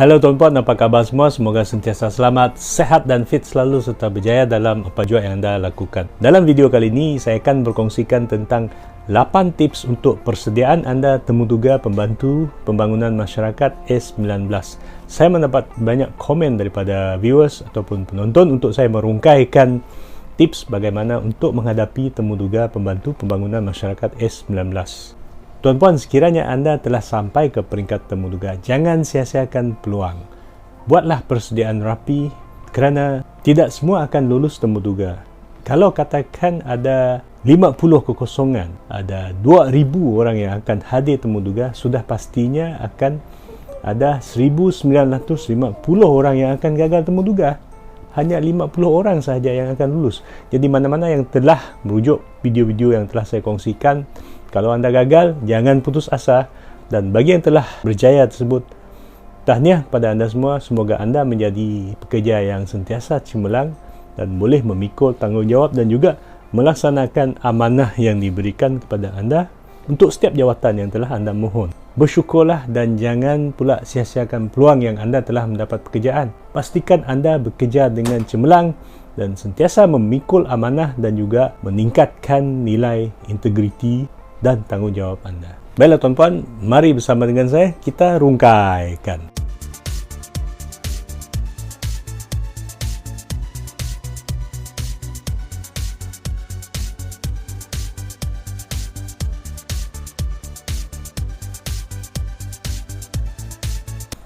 Halo tuan-puan, apa khabar semua? Semoga sentiasa selamat, sehat dan fit selalu serta berjaya dalam apa jua yang anda lakukan. Dalam video kali ini, saya akan berkongsikan tentang 8 tips untuk persediaan anda temuduga pembantu pembangunan masyarakat S19. Saya mendapat banyak komen daripada viewers ataupun penonton untuk saya merungkaikan tips bagaimana untuk menghadapi temuduga pembantu pembangunan masyarakat S19. Tuan-puan, sekiranya anda telah sampai ke peringkat temuduga, jangan sia-siakan peluang. Buatlah persediaan rapi kerana tidak semua akan lulus temuduga. Kalau katakan ada 50 kekosongan, ada 2,000 orang yang akan hadir temuduga, sudah pastinya akan ada 1,950 orang yang akan gagal temuduga. Hanya 50 orang sahaja yang akan lulus. Jadi mana-mana yang telah merujuk video-video yang telah saya kongsikan, kalau anda gagal, jangan putus asa. Dan bagi yang telah berjaya tersebut, tahniah pada anda semua. Semoga anda menjadi pekerja yang sentiasa cemerlang dan boleh memikul tanggungjawab dan juga melaksanakan amanah yang diberikan kepada anda untuk setiap jawatan yang telah anda mohon. Bersyukurlah dan jangan pula sia-siakan peluang yang anda telah mendapat pekerjaan. Pastikan anda bekerja dengan cemerlang dan sentiasa memikul amanah dan juga meningkatkan nilai integriti dan tanggungjawab anda. Baiklah tuan-puan, mari bersama dengan saya kita rungkaikan.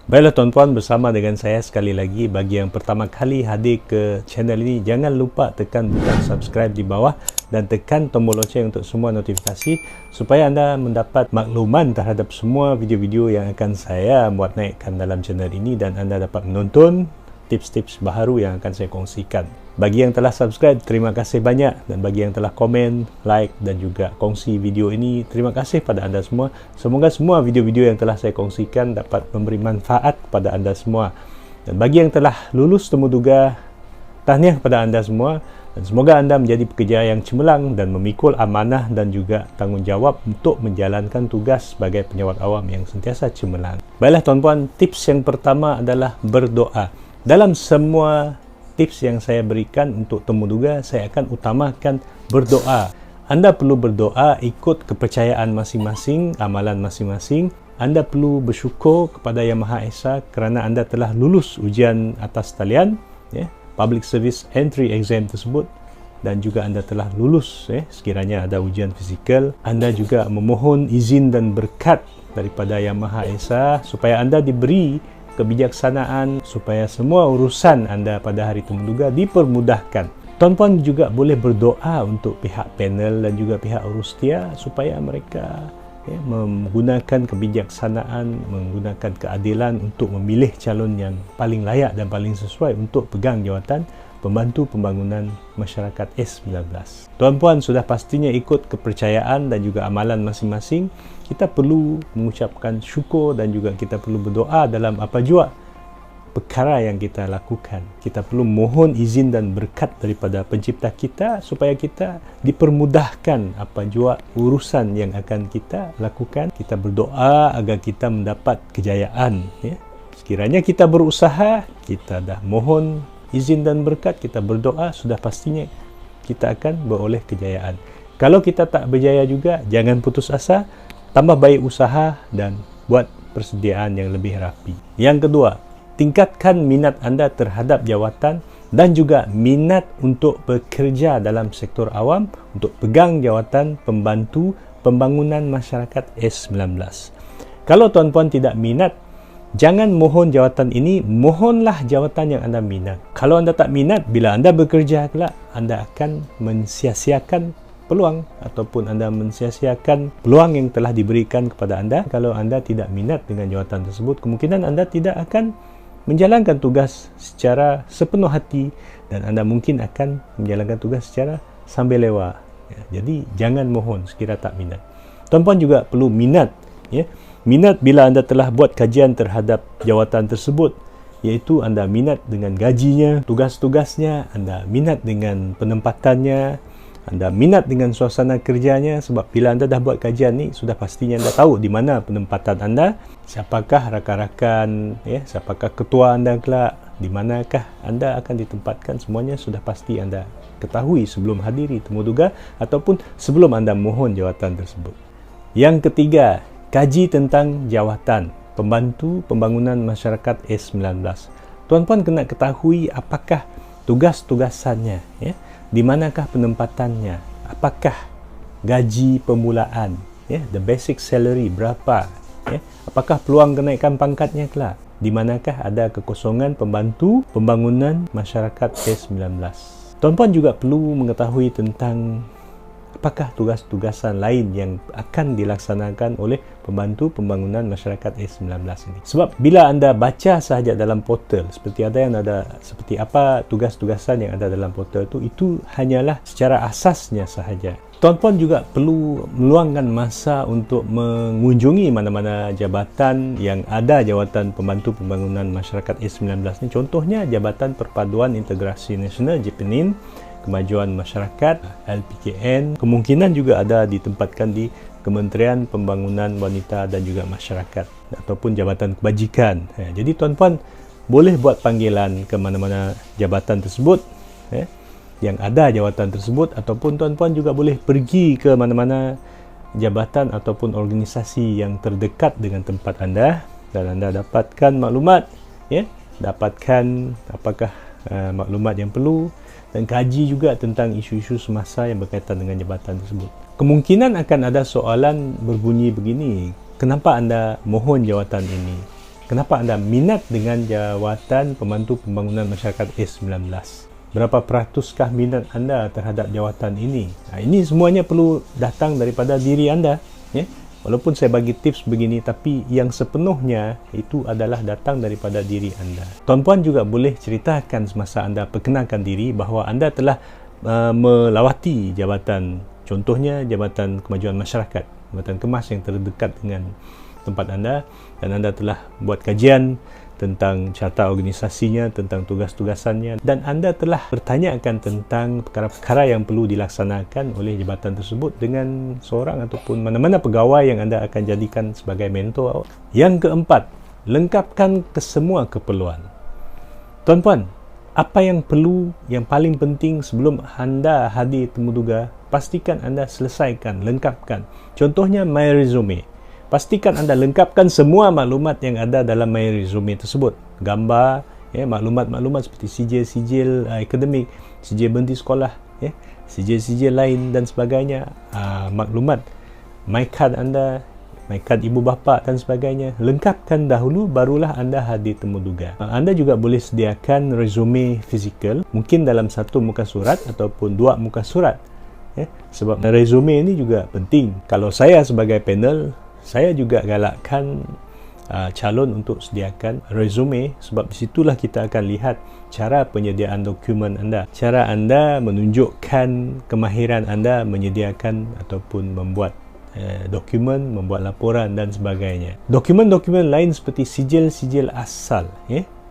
Baiklah tuan-puan, bersama dengan saya sekali lagi. Bagi yang pertama kali hadir ke channel ini, jangan lupa tekan butang subscribe di bawah dan tekan tombol loceng untuk semua notifikasi supaya anda mendapat makluman terhadap semua video-video yang akan saya buat naikkan dalam channel ini dan anda dapat menonton tips-tips baharu yang akan saya kongsikan. Bagi yang telah subscribe, terima kasih banyak, dan bagi yang telah komen, like dan juga kongsi video ini, terima kasih pada anda semua. Semoga semua video-video yang telah saya kongsikan dapat memberi manfaat kepada anda semua. Dan bagi yang telah lulus temuduga, tahniah kepada anda semua, dan semoga anda menjadi pekerja yang cemerlang dan memikul amanah dan juga tanggungjawab untuk menjalankan tugas sebagai penyawat awam yang sentiasa cemerlang. Baiklah tuan-puan, tips yang pertama adalah berdoa. Dalam semua tips yang saya berikan untuk temuduga, saya akan utamakan berdoa. Anda perlu berdoa ikut kepercayaan masing-masing, amalan masing-masing. Anda perlu bersyukur kepada Yang Maha Esa kerana anda telah lulus ujian atas talian, Public Service Entry Exam tersebut, dan juga anda telah lulus sekiranya ada ujian fizikal. Anda juga memohon izin dan berkat daripada Yang Maha Esa supaya anda diberi kebijaksanaan supaya semua urusan anda pada hari temuduga dipermudahkan. Tuan-puan juga boleh berdoa untuk pihak panel dan juga pihak urustia supaya mereka menggunakan kebijaksanaan, menggunakan keadilan untuk memilih calon yang paling layak dan paling sesuai untuk pegang jawatan pembantu pembangunan masyarakat S19. Tuan-puan, sudah pastinya ikut kepercayaan dan juga amalan masing-masing. Kita perlu mengucapkan syukur dan juga kita perlu berdoa dalam apa jua perkara yang kita lakukan. Kita perlu mohon izin dan berkat daripada pencipta kita supaya kita dipermudahkan apa jua urusan yang akan kita lakukan. Kita berdoa agar kita mendapat kejayaan. Sekiranya kita berusaha, kita dah mohon izin dan berkat, kita berdoa, sudah pastinya kita akan beroleh kejayaan. Kalau kita tak berjaya juga, jangan putus asa, tambah baik usaha dan buat persediaan yang lebih rapi. Yang kedua, tingkatkan minat anda terhadap jawatan dan juga minat untuk bekerja dalam sektor awam untuk pegang jawatan pembantu pembangunan masyarakat S19. Kalau tuan-puan tidak minat, jangan mohon jawatan ini, mohonlah jawatan yang anda minat. Kalau anda tak minat, bila anda bekerja kelak, anda akan mensia-siakan peluang ataupun anda mensia-siakan peluang yang telah diberikan kepada anda. Kalau anda tidak minat dengan jawatan tersebut, kemungkinan anda tidak akan menjalankan tugas secara sepenuh hati dan anda mungkin akan menjalankan tugas secara sambil lewat. Jadi jangan mohon sekira tak minat. Tuan-puan juga perlu minat, minat bila anda telah buat kajian terhadap jawatan tersebut, iaitu anda minat dengan gajinya, tugas-tugasnya, anda minat dengan penempatannya, anda minat dengan suasana kerjanya, sebab bila anda dah buat kajian ni, sudah pastinya anda tahu di mana penempatan anda, siapakah rakan-rakan, siapakah ketua anda kelak, di manakah anda akan ditempatkan, semuanya sudah pasti anda ketahui sebelum hadiri temuduga ataupun sebelum anda mohon jawatan tersebut. Yang ketiga, kaji tentang jawatan Pembantu Pembangunan Masyarakat S19. Tuan-puan kena ketahui apakah tugas-tugasannya, di manakah penempatannya, apakah gaji permulaan, the basic salary berapa, apakah peluang kenaikan pangkatnya kelak, di manakah ada kekosongan Pembantu Pembangunan Masyarakat S19. Tuan-puan juga perlu mengetahui tentang apakah tugas-tugasan lain yang akan dilaksanakan oleh Pembantu Pembangunan Masyarakat S19 ini. Sebab bila anda baca sahaja dalam portal, seperti apa tugas-tugasan yang ada dalam portal itu hanyalah secara asasnya sahaja. Tuan-puan juga perlu meluangkan masa untuk mengunjungi mana-mana jabatan yang ada jawatan Pembantu Pembangunan Masyarakat S19 ni. Contohnya Jabatan Perpaduan Integrasi Nasional JPNIN, Kemajuan Masyarakat LPKN, kemungkinan juga ada ditempatkan di Kementerian Pembangunan Wanita dan juga Masyarakat ataupun Jabatan Kebajikan. Jadi tuan-puan boleh buat panggilan ke mana-mana jabatan tersebut yang ada jawatan tersebut, ataupun tuan-puan juga boleh pergi ke mana-mana jabatan ataupun organisasi yang terdekat dengan tempat anda dan anda dapatkan maklumat, dapatkan apakah maklumat yang perlu dan kaji juga tentang isu-isu semasa yang berkaitan dengan jabatan tersebut. Kemungkinan akan ada soalan berbunyi begini, kenapa anda mohon jawatan ini? Kenapa anda minat dengan jawatan Pembantu Pembangunan Masyarakat S19? Berapa peratuskah minat anda terhadap jawatan ini? Ini semuanya perlu datang daripada diri anda. Walaupun saya bagi tips begini, tapi yang sepenuhnya itu adalah datang daripada diri anda. Tuan-puan juga boleh ceritakan semasa anda perkenalkan diri bahawa anda telah melawati jabatan, contohnya Jabatan Kemajuan Masyarakat, Jabatan Kemas yang terdekat dengan tempat anda, dan anda telah buat kajian tentang carta organisasinya, tentang tugas-tugasannya, dan anda telah bertanyakan tentang perkara-perkara yang perlu dilaksanakan oleh jabatan tersebut dengan seorang ataupun mana-mana pegawai yang anda akan jadikan sebagai mentor. Yang keempat, lengkapkan kesemua keperluan. Tuan-puan, apa yang perlu, yang paling penting sebelum anda hadir temuduga, pastikan anda selesaikan, lengkapkan. Contohnya My Resume. Pastikan anda lengkapkan semua maklumat yang ada dalam My Resume tersebut. Gambar, maklumat-maklumat seperti sijil-sijil akademik, sijil berhenti sekolah, sijil-sijil lain dan sebagainya, maklumat My Card anda, My Card ibu bapa dan sebagainya. Lengkapkan dahulu, barulah anda hadir temuduga. Anda juga boleh sediakan resume fizikal, mungkin dalam satu muka surat ataupun dua muka surat. Sebab resume ini juga penting. Kalau saya sebagai panel, saya juga galakkan calon untuk sediakan resume, sebab di situlah kita akan lihat cara penyediaan dokumen anda, cara anda menunjukkan kemahiran anda menyediakan ataupun membuat dokumen, membuat laporan dan sebagainya. Dokumen-dokumen lain seperti sijil-sijil asal,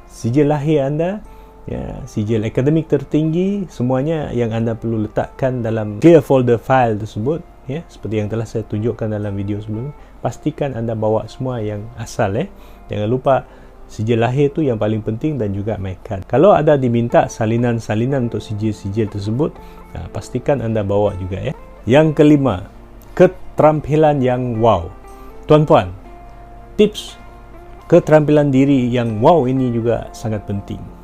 sijil lahir anda, sijil akademik tertinggi, semuanya yang anda perlu letakkan dalam clear folder file tersebut, seperti yang telah saya tunjukkan dalam video sebelum ini. Pastikan anda bawa semua yang asal. Jangan lupa sijil lahir tu yang paling penting, dan juga My Card. Kalau ada diminta salinan-salinan untuk sijil-sijil tersebut, pastikan anda bawa juga. Yang kelima, keterampilan yang wow. Tuan-puan, tips keterampilan diri yang wow ini juga sangat penting.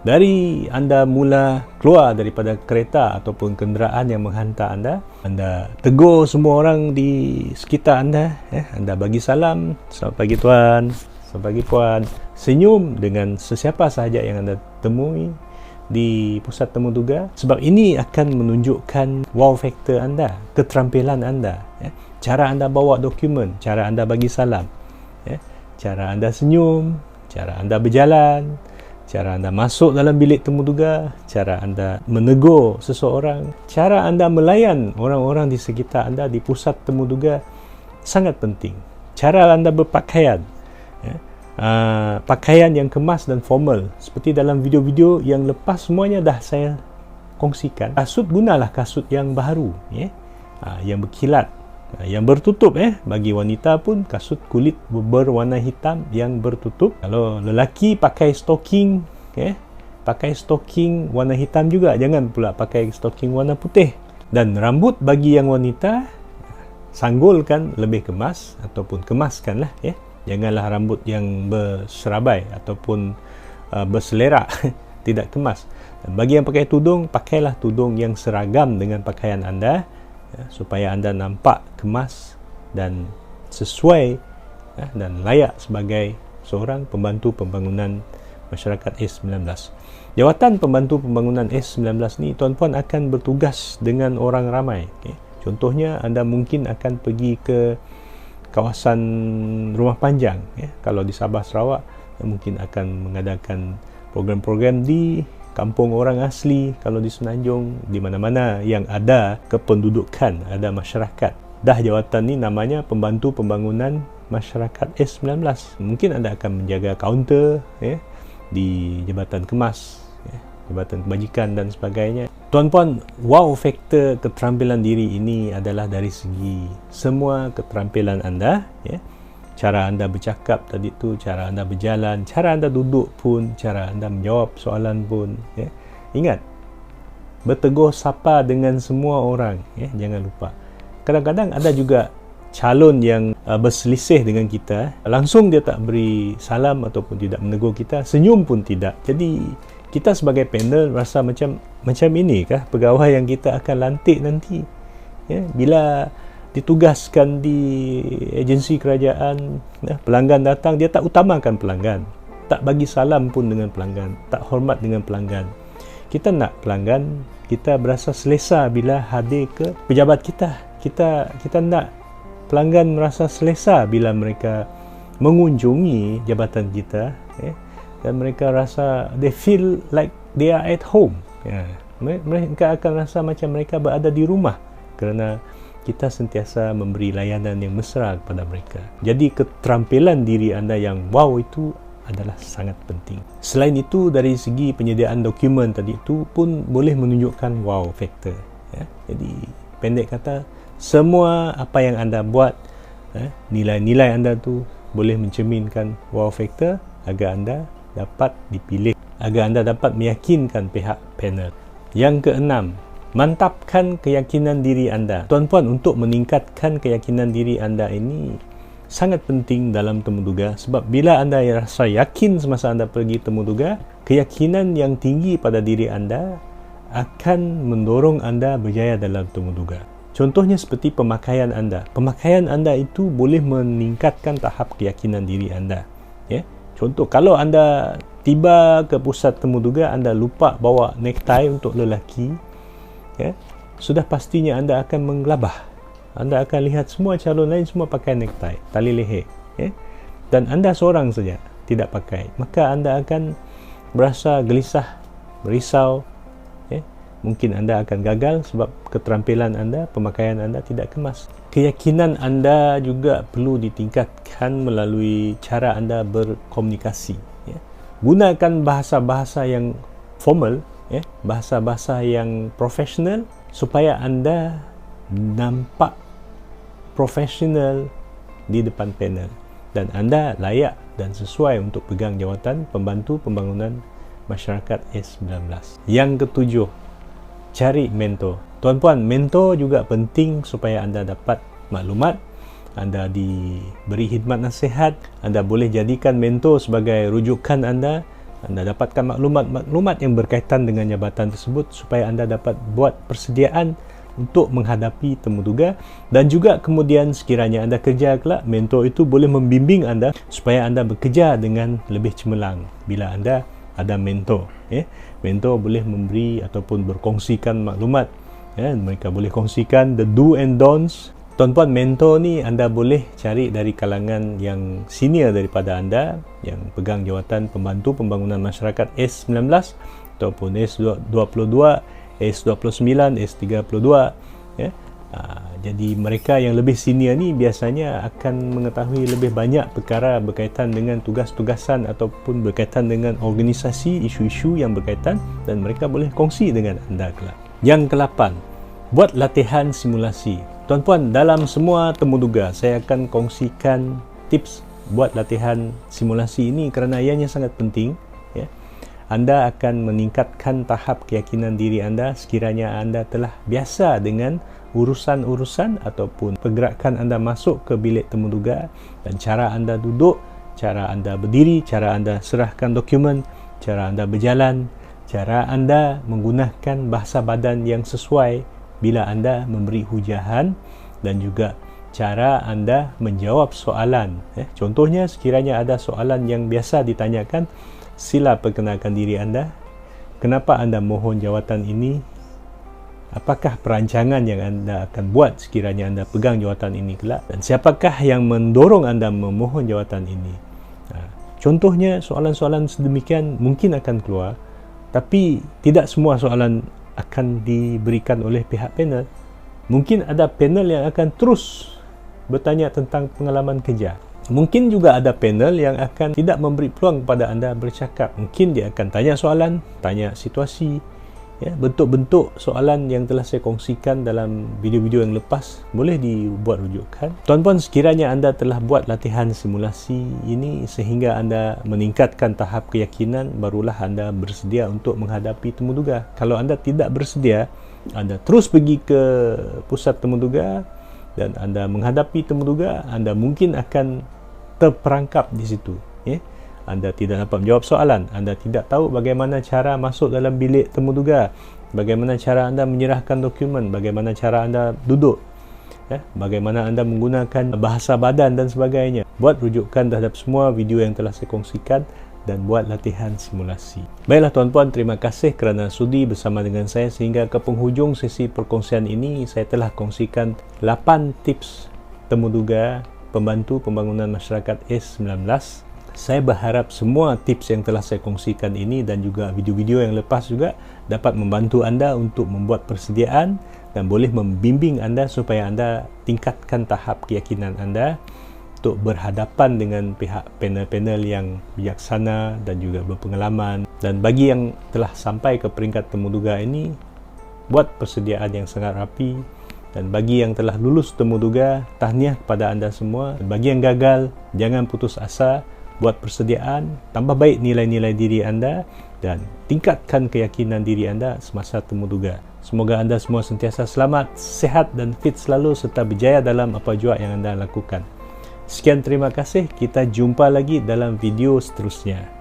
Dari anda mula keluar daripada kereta ataupun kenderaan yang menghantar anda, anda tegur semua orang di sekitar anda, anda bagi salam, selamat pagi tuan, selamat pagi puan, senyum dengan sesiapa sahaja yang anda temui di pusat temuduga, sebab ini akan menunjukkan wow factor anda, keterampilan anda, cara anda bawa dokumen, cara anda bagi salam, cara anda senyum, cara anda berjalan, cara anda masuk dalam bilik temuduga, cara anda menegur seseorang, cara anda melayan orang-orang di sekitar anda di pusat temuduga sangat penting. Cara anda berpakaian, pakaian yang kemas dan formal, seperti dalam video-video yang lepas semuanya dah saya kongsikan. Kasut, gunalah kasut yang baru, yang berkilat, yang bertutup. Bagi wanita pun kasut kulit berwarna hitam yang bertutup. Kalau lelaki pakai stocking, pakai stocking warna hitam juga, jangan pula pakai stocking warna putih. Dan rambut bagi yang wanita, sanggulkan lebih kemas ataupun kemaskanlah, janganlah rambut yang berserabai ataupun berselerak tidak kemas. Dan bagi yang pakai tudung, pakailah tudung yang seragam dengan pakaian anda, supaya anda nampak kemas dan sesuai, dan layak sebagai seorang pembantu pembangunan masyarakat S19. Jawatan pembantu pembangunan S19 ni, tuan-puan akan bertugas dengan orang ramai. Contohnya, anda mungkin akan pergi ke kawasan Rumah Panjang. Kalau di Sabah Sarawak, mungkin akan mengadakan program-program di kampung orang asli. Kalau di Semenanjung, di mana-mana yang ada kependudukan, ada masyarakat. Dah jawatan ni namanya pembantu pembangunan masyarakat S19. Mungkin anda akan menjaga kaunter, di Jabatan Kemas, Jabatan Kebajikan dan sebagainya. Tuan-puan, wow faktor keterampilan diri ini adalah dari segi semua keterampilan anda, cara anda bercakap tadi tu, cara anda berjalan, cara anda duduk pun, cara anda menjawab soalan pun. Ingat, bertegur sapa dengan semua orang, jangan lupa. Kadang-kadang ada juga calon yang berselisih dengan kita, langsung dia tak beri salam ataupun tidak menegur kita, senyum pun tidak. Jadi kita sebagai panel rasa macam ini kah pegawai yang kita akan lantik nanti, bila ditugaskan di agensi kerajaan, pelanggan datang, dia tak utamakan pelanggan, tak bagi salam pun dengan pelanggan, tak hormat dengan pelanggan. Kita nak pelanggan kita berasa selesa bila hadir ke pejabat kita. Kita nak pelanggan merasa selesa bila mereka mengunjungi jabatan kita, dan mereka rasa they feel like they are at home. Mereka akan rasa macam mereka berada di rumah kerana kita sentiasa memberi layanan yang mesra kepada mereka. Jadi keterampilan diri anda yang wow itu adalah sangat penting. Selain itu, dari segi penyediaan dokumen tadi itu pun boleh menunjukkan wow factor. Jadi pendek kata, semua apa yang anda buat, nilai-nilai anda tu boleh mencerminkan wow factor agar anda dapat dipilih, agar anda dapat meyakinkan pihak panel. Yang keenam, mantapkan keyakinan diri anda. Tuan-puan, untuk meningkatkan keyakinan diri anda ini sangat penting dalam temuduga, sebab bila anda rasa yakin semasa anda pergi temuduga, keyakinan yang tinggi pada diri anda akan mendorong anda berjaya dalam temuduga. Contohnya seperti pemakaian anda. Pemakaian anda itu boleh meningkatkan tahap keyakinan diri anda. Contoh, kalau anda tiba ke pusat temuduga, anda lupa bawa necktie untuk lelaki, sudah pastinya anda akan menggelabah. Anda akan lihat semua calon lain semua pakai necktie, tali leher, dan anda seorang saja tidak pakai. Maka anda akan berasa gelisah, berisau. Mungkin anda akan gagal sebab keterampilan anda, pemakaian anda tidak kemas. Keyakinan anda juga perlu ditingkatkan melalui cara anda berkomunikasi. Gunakan bahasa-bahasa yang formal, bahasa-bahasa yang profesional, supaya anda nampak profesional di depan panel dan anda layak dan sesuai untuk pegang jawatan pembantu pembangunan masyarakat S19. Yang ketujuh, cari mentor. Tuan-puan, mentor juga penting supaya anda dapat maklumat, anda diberi khidmat nasihat, anda boleh jadikan mentor sebagai rujukan anda dapatkan maklumat-maklumat yang berkaitan dengan jabatan tersebut supaya anda dapat buat persediaan untuk menghadapi temuduga. Dan juga kemudian sekiranya anda kerja kelak, mentor itu boleh membimbing anda supaya anda bekerja dengan lebih cemerlang bila anda ada mentor. Mentor boleh memberi ataupun berkongsikan maklumat. Mereka boleh kongsikan the do and don'ts. Tuan-puan, mentor ni anda boleh cari dari kalangan yang senior daripada anda, yang pegang jawatan pembantu pembangunan masyarakat S19 ataupun S22, S29, S32. Jadi mereka yang lebih senior ni biasanya akan mengetahui lebih banyak perkara berkaitan dengan tugas-tugasan ataupun berkaitan dengan organisasi, isu-isu yang berkaitan, dan mereka boleh kongsi dengan anda kelak. Yang ke-8, buat latihan simulasi. Tuan-puan, dalam semua temuduga saya akan kongsikan tips buat latihan simulasi ini kerana ianya sangat penting, ya. Anda akan meningkatkan tahap keyakinan diri anda sekiranya anda telah biasa dengan urusan-urusan ataupun pergerakan anda masuk ke bilik temuduga, dan cara anda duduk, cara anda berdiri, cara anda serahkan dokumen, cara anda berjalan, cara anda menggunakan bahasa badan yang sesuai bila anda memberi hujahan, dan juga cara anda menjawab soalan. Contohnya, sekiranya ada soalan yang biasa ditanyakan, sila perkenalkan diri anda, kenapa anda mohon jawatan ini, apakah perancangan yang anda akan buat sekiranya anda pegang jawatan ini kelak, dan siapakah yang mendorong anda memohon jawatan ini. Contohnya, soalan-soalan sedemikian mungkin akan keluar, tapi tidak semua soalan akan diberikan oleh pihak panel. Mungkin ada panel yang akan terus bertanya tentang pengalaman kerja. Mungkin juga ada panel yang akan tidak memberi peluang kepada anda bercakap. Mungkin dia akan tanya soalan, tanya situasi, ya, bentuk-bentuk soalan yang telah saya kongsikan dalam video-video yang lepas boleh dibuat rujukan. Tuan-puan, sekiranya anda telah buat latihan simulasi ini sehingga anda meningkatkan tahap keyakinan, barulah anda bersedia untuk menghadapi temuduga. Kalau anda tidak bersedia, anda terus pergi ke pusat temuduga dan anda menghadapi temuduga, anda mungkin akan terperangkap di situ, ya. Anda tidak dapat menjawab soalan, anda tidak tahu bagaimana cara masuk dalam bilik temuduga, bagaimana cara anda menyerahkan dokumen, bagaimana cara anda duduk, ya, bagaimana anda menggunakan bahasa badan dan sebagainya. Buat rujukan terhadap semua video yang telah saya kongsikan dan buat latihan simulasi. Baiklah tuan-puan, terima kasih kerana sudi bersama dengan saya sehingga ke penghujung sesi perkongsian ini. Saya telah kongsikan 8 tips temuduga pembantu pembangunan masyarakat S19. Saya berharap semua tips yang telah saya kongsikan ini dan juga video-video yang lepas juga dapat membantu anda untuk membuat persediaan dan boleh membimbing anda supaya anda tingkatkan tahap keyakinan anda untuk berhadapan dengan pihak panel-panel yang bijaksana dan juga berpengalaman. Dan bagi yang telah sampai ke peringkat temuduga ini, buat persediaan yang sangat rapi. Dan bagi yang telah lulus temuduga, tahniah kepada anda semua. Dan bagi yang gagal, jangan putus asa, buat persediaan, tambah baik nilai-nilai diri anda dan tingkatkan keyakinan diri anda semasa temuduga. Semoga anda semua sentiasa selamat, sihat dan fit selalu serta berjaya dalam apa jua yang anda lakukan. Sekian, terima kasih. Kita jumpa lagi dalam video seterusnya.